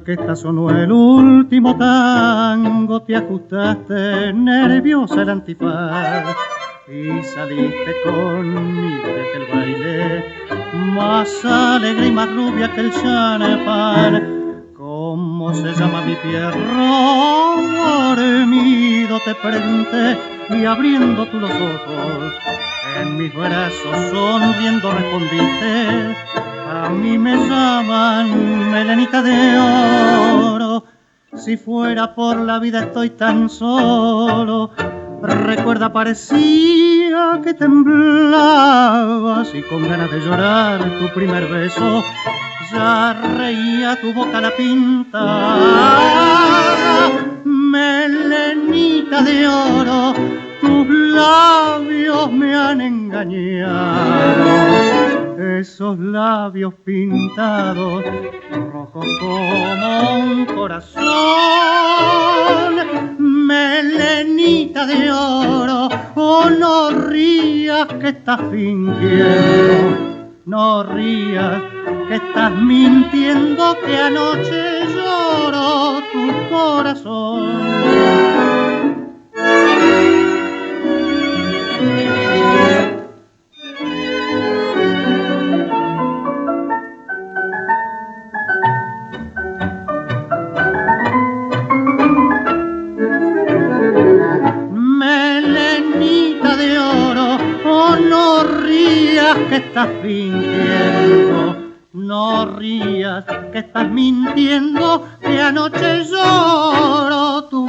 orquesta sonó el último tango, te ajustaste nerviosa el antifaz y saliste conmigo de aquel baile, más alegre y más rubia que el champán. ¿Cómo se llama mi tierra? Dormido te pregunté y abriendo tú los ojos, en mis brazos sonriendo respondiste: a mí me llaman melenita de oro. Si fuera por la vida estoy tan solo. Recuerda, parecía que temblabas y con ganas de llorar tu primer beso ya reía tu boca la pintada. Melenita de oro, tus labios me han engañado. Esos labios pintados, rojos como un corazón. Melenita de oro, oh, no rías que estás fingiendo. No rías que estás mintiendo, que anoche lloró tu corazón. Melenita de oro, oh, no rías que estás fingiendo. No rías que estás mintiendo, que anoche lloró tu